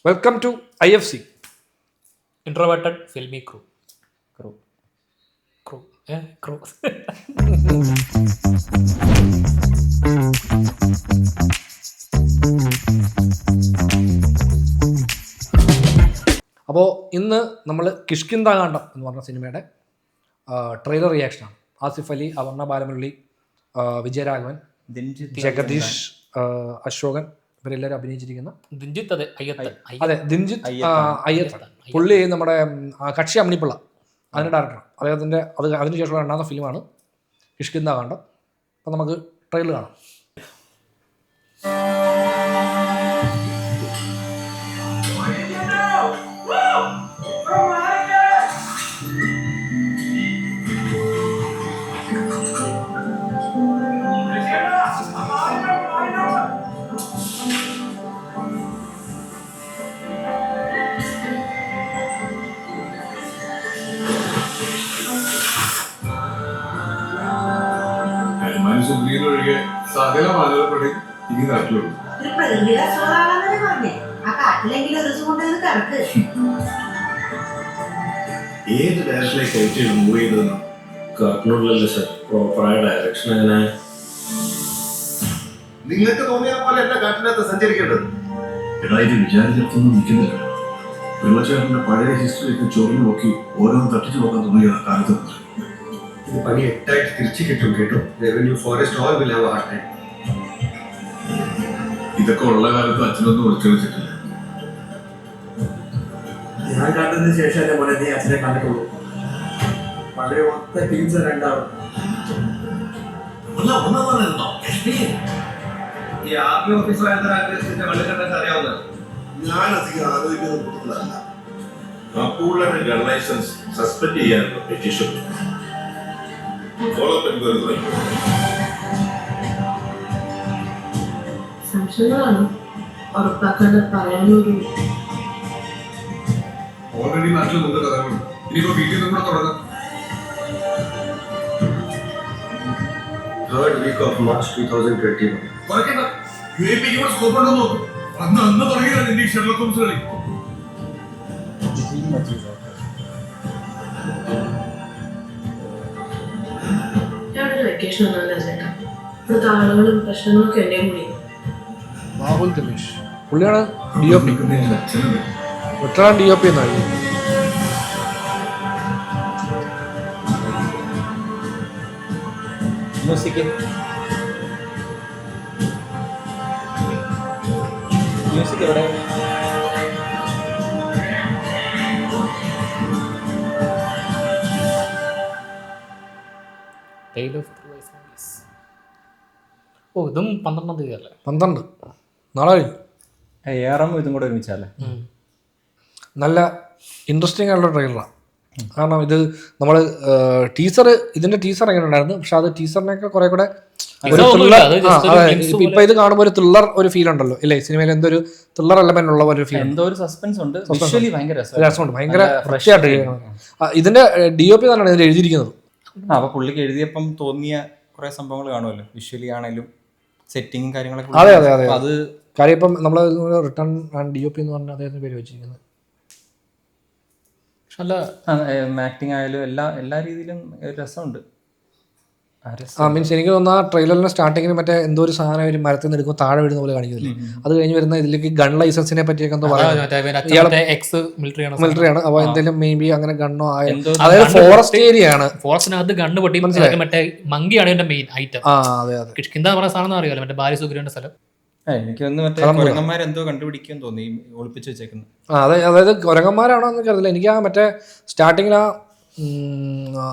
Welcome to IFC. Introverted filmy crew. Crew. Crew. അപ്പോൾ ഇന്ന് നമ്മൾ കിഷ്കിന്ധാകാന്ഡം എന്ന് പറഞ്ഞ സിനിമയുടെ ട്രെയിലർ റിയാക്ഷനാണ്. ആസിഫ് അലി, അപർണ ബാലമുരളി, വിജയരാഘവൻ, ജഗദീഷ്, അശോകൻ ഇവരെല്ലാവരും അഭിനയിച്ചിരിക്കുന്ന അതെ ദിൻജിത്ത് അയ്യത്ത്. പുള്ളി നമ്മുടെ കക്ഷി അമ്മിണിപ്പിള്ള അതിൻ്റെ ഡയറക്ടറാണ്. അദ്ദേഹത്തിൻ്റെ അതിനുശേഷമുള്ള രണ്ടാമത്തെ ഫിലിമാണ് കിഷ്കിന്ധാകാന്ഡം. അപ്പം നമുക്ക് ട്രെയിലർ കാണാം. ഒഴികെ സകല മാനവപ്പെടി ഈ നാട്ടിലുള്ളൂ. ഏത് ഡയറക്ഷനിലേക്ക് കയറ്റി മൂവ് ചെയ്തെന്ന് കാട്ടിനുള്ളിലല്ലേ സർ പ്രോപ്പറായ ഡയറക്ഷൻ. അങ്ങനെ നിങ്ങൾക്ക് തോന്നിയ പോലെ അല്ല കാട്ടിനകത്ത് സഞ്ചരിക്കേണ്ടത്. ഇടായിട്ട് വിചാരിച്ചിടത്തൊന്നും നിൽക്കുന്നില്ല. വെള്ളച്ചാട്ടിന്റെ പഴയ ഹിസ്റ്ററിയൊക്കെ ചൊറിഞ്ഞു നോക്കി ഓരോന്ന് തട്ടിച്ചു നോക്കാൻ തുടങ്ങിയ കാലത്ത് പണി എട്ടായിട്ട് തിരിച്ചു കിട്ടും കേട്ടോ. Revenue forest all will have hard time. ഇതൊക്കെ ഉള്ള കാലത്ത് അച്ഛനൊന്നും ഒളിച്ചു വെച്ചിട്ടില്ല. ഞാൻ കണ്ടതിന് ശേഷം എന്റെ മോനെ നീ അച്ഛനെ കണ്ടിട്ടുള്ളൂ. വളരെ ഒത്ത ടീംസ് രണ്ടാവും. ഈ ആർമി ഓഫീസറായിരുന്ന അറിയാവുന്നത് ഞാൻ അധികം ആലോചിക്കുന്ന കൂട്ടത്തിലല്ല. അപ്പോഴാണ് ഗൺ ലൈസൻസ് സസ്പെൻഡ് ചെയ്യാനുള്ള പെറ്റീഷൻ സംശയങ്ങളാണ് ഉറപ്പാക്കാണ്ട് പറയാനൊരു ഓൾറെഡി നാട്ടിൽ നിന്ന് കഥകളുണ്ട്. ഇനിയിപ്പോ വീട്ടിൽ നിന്നും കൂടെ തുടങ്ങാം. 3rd week of March 2021. Scope ഉണ്ടോ നോക്കും. അന്ന് തുടങ്ങിയതാണ് ഇന്ത്യ ഷെർലക് ഹോംസ് കളി. വെക്കേഷൻ ഒന്നല്ല ചേട്ടാ. ഇവിടുത്തെ ആളുകളും പ്രശ്നങ്ങളൊക്കെ എന്നെ കൂടി. രാഹുൽ ദിനേഷ് പുള്ളിയാണ് DOP. വെറ്ററാൻ DOP എന്നാണ്. മ്യൂസിക് എവിടെ? ഓ ഇതും 12-ാം തീയതി അല്ലേ? 12 നാളെ കഴിഞ്ഞു. ARM ഇതും കൂടെ ഒരുമിച്ചല്ലേ? നല്ല ഇൻട്രസ്റ്റിംഗ് ആയിട്ടുള്ള ട്രെയിലറാണ്. കാരണം ഇത് നമ്മൾ ഇതിന്റെ ടീസർ എങ്ങനെ ഉണ്ടായിരുന്നു, പക്ഷെ അത് ടീസറിനൊക്കെ കുറെ കൂടെ ഇപ്പൊ ഇത് കാണുമ്പോൾ ഒരു ത്രില്ലർ ഒരു ഫീൽ ഉണ്ടല്ലോ ഇല്ലേ? സിനിമയിൽ എന്തോ ഒരു ത്രില്ലർ എലമെന്റ് ഉള്ള ഒരു ഫീൽ, എന്തോ ഒരു സസ്പെൻസ് ഉണ്ട്. രസമുണ്ട്, ഭയങ്കര ഫ്രഷ് ആയിട്ട്. ഇതിന്റെ DOP തന്നെയാണ് ഇതിൽ എഴുതിയിരിക്കുന്നത്. അപ്പൊ പുള്ളിക്ക് എഴുതിയപ്പം തോന്നിയ കുറെ സംഭവങ്ങൾ കാണുമല്ലോ, വിഷ്വലി ആണെങ്കിലും സെറ്റിങ്ങും കാര്യങ്ങളൊക്കെ. അതെ അതെ അതെ. അത് കാര്യം ഇപ്പം നമ്മൾ റിട്ടേൺ DOP എന്ന് പറഞ്ഞ അദ്ദേഹത്തിന് പേര് വെച്ചിരിക്കുന്നത്. നല്ല ആക്ടിങ് ആയാലും എല്ലാ രീതിയിലും രസമുണ്ട്. മീൻസ് എനിക്ക് തോന്നുന്ന ട്രെയിലറിന്റെ സ്റ്റാർട്ടിങ്ങിന് മറ്റേ എന്തോ ഒരു സാധനം ഒരു മരത്തിൽ നിന്ന് എടുക്കുമ്പോൾ താഴെ വീഴുന്ന പോലെ കാണിക്കുന്നില്ലേ? അത് കഴിഞ്ഞ് വരുന്ന ഇതിലേക്ക് ഗൺ ലൈസൻസിനെ പറ്റിയൊക്കെ എന്തോ മിലിറ്ററി ആണ്. അപ്പൊ എന്തെങ്കിലും മേ ബി അങ്ങനെ ഗണ്ണോ അതായത് ഫോറസ്റ്റ് ഏരിയ ആണ്. ഫോറസ്റ്റിനകത്ത് ഗണ്ണ് പൊട്ടി മറ്റേ മങ്കിയാണ് ഇതിന്റെ മെയിൻ ഐറ്റം. അതെ അതെ. കിഷ്കിന്ധാ പറഞ്ഞ സാധനം അറിയാലോ, മറ്റേ ബാലി സുഗ്രീവന്റെ സ്ഥലം. എനിക്ക് കുരങ്ങന്മാരെന്തോ കണ്ടുപിടിക്കാൻ തോന്നി ഒളിപ്പിച്ച് വെച്ചേക്കുന്നത്. അതായത് കുരങ്ങന്മാരാണോ എന്ന് അറിയില്ല. എനിക്ക് മറ്റേ സ്റ്റാർട്ടിങ്ങിൽ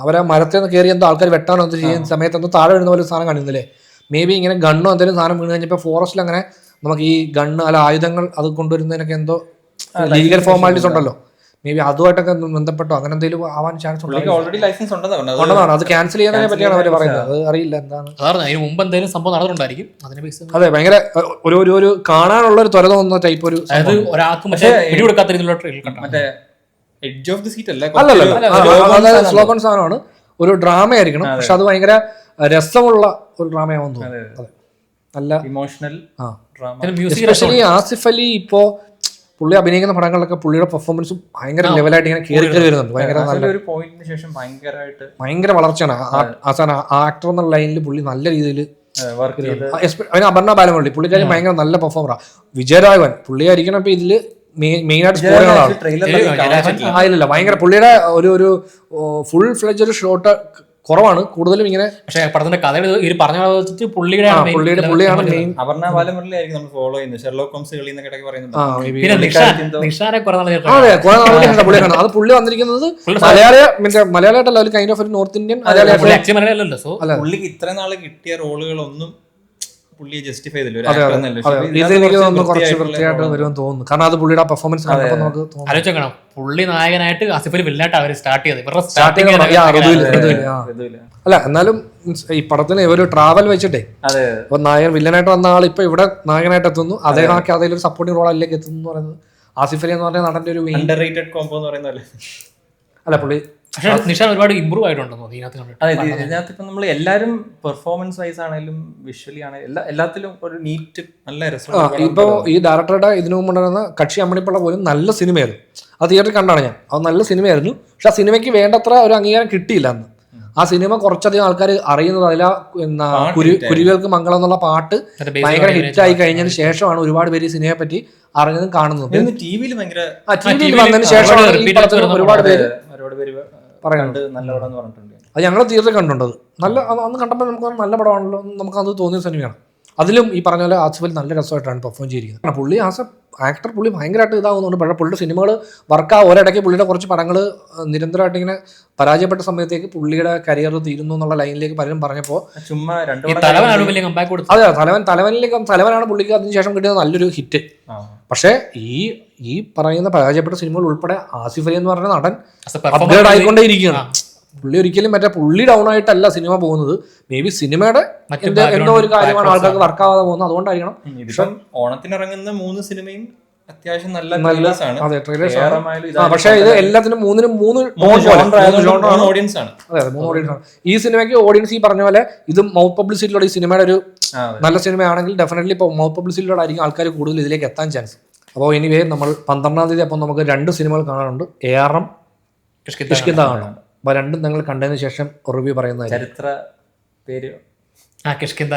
അവരെ മരത്തിൽ നിന്ന് കയറി എന്തോ ആൾക്കാർ വെട്ടാനോ എന്തോ ചെയ്യുന്ന സമയത്ത് എന്തോ താഴെ വീഴുന്ന പോലെ സാധനം കാണുന്നില്ലേ? മേ ബി ഇങ്ങനെ ഗണ്ണോ എന്തെങ്കിലും സാധനം വീണ് കഴിഞ്ഞപ്പോൾ ഫോറസ്റ്റിൽ അങ്ങനെ നമുക്ക് ഈ ഗണ്ണ് അല്ല ആയുധങ്ങൾ അത് കൊണ്ടുവരുന്നതിനൊക്കെ എന്തോ ലീഗൽ ഫോർമാലിറ്റീസ് ഉണ്ടല്ലോ. മേ ബി അതുമായിട്ടൊക്കെ ബന്ധപ്പെട്ടോ അങ്ങനെ എന്തെങ്കിലും ആവാൻ ചാൻസ് ഉണ്ടെന്നാണ്. അത് ക്യാൻസൽ ചെയ്യുന്നതിനെ പറ്റിയാണ് അവർ പറയുന്നത്. അത് അറിയില്ല എന്താണ്. അതിന് മുമ്പ് എന്തെങ്കിലും സംഭവം നടന്നിട്ടുണ്ടായിരിക്കും. അതെ, ഭയങ്കര ഒരു കാണാനുള്ള ഒരു ത്വര തോന്നുന്ന ടൈപ്പ് ഒരു ഒരാൾക്ക് പക്ഷേ പിടികൊടുക്കാത്ത രീതിയിലുള്ള trailer. Edge of the seat അല്ല, സ്ലോഗൻ സാധനമാണ്. ഒരു ഡ്രാമ ആയിരിക്കണം, പക്ഷെ അത് ഭയങ്കര രസമുള്ള ഒരു ഡ്രാമയാണെന്ന് തോന്നുന്നു. നല്ല ഇമോഷണൽ എസ്പെഷ്യലി ആസിഫ് അലി ഇപ്പോ പുള്ളി അഭിനയിക്കുന്ന പടങ്ങളിലൊക്കെ പുള്ളിയുടെ പെർഫോമൻസ് ഭയങ്കര ലെവലായിട്ട് ഇങ്ങനെ കയറി വരുന്നുണ്ട്. ഭയങ്കര നല്ല ഒരു പോയിന്റിന് ശേഷം ഭയങ്കര വളർച്ചയാണ്. ആക്ടർ എന്നുള്ള ലൈനിൽ പുള്ളി നല്ല രീതിയിൽ വർക്ക് ചെയ്ത്. അതിന് അപർണ ബാലമുരളി പുള്ളിക്കാരി ഭയങ്കര നല്ല പെർഫോമറാണ്. വിജയരാഘവൻ പുള്ളിയായിരിക്കണം ഇപ്പൊ ഇതില് മെയിൻ ആയിട്ട് സ്കോർ ചെയ്യുന്ന ആളാണ്. ആയില്ല ഭയങ്കര പുള്ളിയുടെ ഒരു ഫുൾ ഫ്ലെഡ്ജ് ഒരു ഷോട്ട് കുറവാണ്, കൂടുതലും ഇങ്ങനെ. പക്ഷേ പടത്തിന്റെ കഥ പറഞ്ഞ പുള്ളിയാണ് മെയിൻ. അപർണ ബാലമുരളി ആയിരിക്കും നമ്മൾ ഫോളോ ചെയ്യുന്നത്. ഷെർലോക്ക് ഹോംസ് കളി എന്നൊക്കെ ഇടയ്ക്ക് പറയുന്നുണ്ട്. നിഷാനെ കുറെ നാൾ അതെ കുറെ നാളുകൾ പുള്ളി കാണാം. അത് പുള്ളി വന്നിരിക്കുന്നത് മലയാളമായിട്ടല്ല, ഒരു കൈൻഡ് ഓഫ് ഒരു നോർത്ത് ഇന്ത്യൻ മലയാളിയല്ലോ. സോ പുള്ളിക്ക് ഇത്ര നാള് കിട്ടിയ റോളുകളൊന്നും പുള്ളിയെ ജസ്റ്റിഫൈ ചെയ്തില്ല. ഇത് എനിക്ക് തോന്നുന്നു കുറച്ച് വൃത്തിയായിട്ട് വരുമെന്ന് തോന്നുന്നു. കാരണം അത് പുള്ളിയുടെ പെർഫോമൻസ് കണ്ടപ്പോൾ നമുക്ക് ആലോചിക്കണം. പുള്ളി നായകനായിട്ട് ആസിഫ് അലി വില്ലനായിട്ട് അവർ സ്റ്റാർട്ട് അല്ല, എന്നാലും ഈ പടത്തിന് ഒരു ട്രാവൽ വെച്ചിട്ടേ ഇപ്പൊ നായകൻ വില്ലനായിട്ട് വന്ന ആൾ ഇപ്പൊ ഇവിടെ നായകനായിട്ട് എത്തുന്നു. അദ്ദേഹം ആ കഥയിൽ ഒരു സപ്പോർട്ടിംഗ് റോൾ അതിലേക്ക് എത്തുന്നു എന്ന് പറയുന്നത് ആസിഫ് അലി എന്ന് പറഞ്ഞ നടന്റെ ഒരു അണ്ടർറേറ്റഡ് കോംബോ എന്ന് പറയുന്നത്. അല്ല പുള്ളി പക്ഷേ നിഷാൻ ഒരുപാട് ഇമ്പ്രൂവ് ആയിട്ടുണ്ടെന്ന് ഇതിനകത്ത് കണ്ടിട്ട്. അതെ, ഇതിനകത്ത് ഇപ്പൊ നമ്മൾ എല്ലാരും പെർഫോമൻസ് വൈസ് ആണെങ്കിലും വിഷ്വലി ആണെങ്കിലും എല്ലാത്തിലും ഒരു നീറ്റ് നല്ല രസം. ഇപ്പൊ ഈ ഡയറക്ടറുടെ ഇതിനു മുമ്പുണ്ടായിരുന്ന കക്ഷി അമ്മണിപ്പിള്ള പോലും നല്ല സിനിമയായിരുന്നു. അത് തിയേറ്ററിൽ കണ്ടാണ് ഞാൻ. അത് നല്ല സിനിമയായിരുന്നു. പക്ഷെ ആ സിനിമയ്ക്ക് വേണ്ടത്ര ഒരു അംഗീകാരം കിട്ടിയില്ല അന്ന്. ആ സിനിമ കുറച്ചധികം ആൾക്കാർ അറിയുന്നത് അതിലാ കുരുവികൾക്ക് മംഗളം എന്നുള്ള പാട്ട് ഭയങ്കര ഹിറ്റായി കഴിഞ്ഞതിന് ശേഷമാണ് ഒരുപാട് പേര് ഈ സിനിമയെ പറ്റി അറിഞ്ഞതും കാണുന്നതും. ടി വിയിൽ വന്നതിന് ശേഷമാണ് ഈ പടത്തിന് ഒരുപാട് പേര് പറയുന്നുണ്ട് നല്ല പടം എന്ന് പറഞ്ഞിട്ടുണ്ട്. അത് ഞങ്ങൾ തിയേറ്ററിൽ കണ്ടിട്ടുണ്ടത്. നല്ല അന്ന് കണ്ടപ്പോൾ നമുക്ക് നല്ല പടമാണല്ലോ, നമുക്കത് തോന്നിയ സിനിമയാണ്. അതിലും ഈ പറഞ്ഞ പോലെ ആസിഫ് അലി നല്ല രസമായിട്ടാണ് പെർഫോം ചെയ്തിരിക്കുന്നത്. പുള്ളി ആസ് എ ആക്ടർ പുള്ളി ഭയങ്കരമായിട്ട് ഇതാവുന്നുണ്ട്. പക്ഷേ പുള്ളിയുടെ സിനിമകൾ ഒരിടയ്ക്ക് പുള്ളിയുടെ കുറച്ച് പടങ്ങൾ നിരന്തരമായിട്ട് ഇങ്ങനെ പരാജയപ്പെട്ട സമയത്തേക്ക് പുള്ളിയുടെ കരിയർ തീരുന്നു എന്നുള്ള ലൈനിലേക്ക് പലരും പറഞ്ഞപ്പോൾ ചുമ്മാ അതെ തലവനാണ് പുള്ളിക്ക് അതിനുശേഷം കിട്ടിയത് നല്ലൊരു ഹിറ്റ്. പക്ഷേ ഈ പറയുന്ന പരാജയപ്പെട്ട സിനിമകൾ ഉൾപ്പെടെ ആസിഫ് അലി എന്ന് പറഞ്ഞ നടൻ അപ്ഗ്രേഡ് ആയിക്കൊണ്ടേ ഇരിക്കുകയാണ്. പുള്ളി ഒരിക്കലും പുള്ളി ഡൗൺ ആയിട്ടല്ല സിനിമ പോകുന്നത്. മേ ബി സിനിമയുടെ എന്തോ ഒരു കാര്യമാണ് ആൾക്കാർക്ക് വർക്കാവാതെ പോകുന്നത്. അതുകൊണ്ടായിരിക്കണം. ഇപ്പം ഓണത്തിന് ഇറങ്ങുന്ന 3 സിനിമയും അത്യാവശ്യം നല്ല അതെ ട്രെയിലേഴ്സ് ആണ്. പക്ഷേ ഇത് എല്ലാത്തിനും മൂന്നിനും മൂന്ന് ഓഡിയൻസ് ആണ്. അതെ 3 ഓഡിയൻസ് ആണ്. ഈ സിനിമയ്ക്ക് ഓഡിയൻസ് ഈ പറഞ്ഞ പോലെ ഇത് മൗത്ത് പബ്ലിസിറ്റിയിലൂടെ ഈ സിനിമയുടെ ഒരു നല്ല സിനിമയാണെങ്കിൽ ഡെഫിനറ്റ്ലി ഇപ്പോൾ മൗത്ത് പബ്ലിസിറ്റിയിലൂടെ ആയിരിക്കും ആൾക്കാർ കൂടുതൽ ഇതിലേക്ക് എത്താൻ ചാൻസ്. അപ്പോൾ എനിവേ നമ്മൾ 12-ാം തീയതി അപ്പം നമുക്ക് 2 സിനിമകൾ കാണാനുണ്ട്. ARM കിഷ്കിന്ത കാണാം. അപ്പോൾ രണ്ടും നിങ്ങൾ കണ്ടതിന് ശേഷം റിവ്യൂ പറയുന്നതായിരിക്കും. ചരിത്ര പേര് കിഷ്കിന്ത.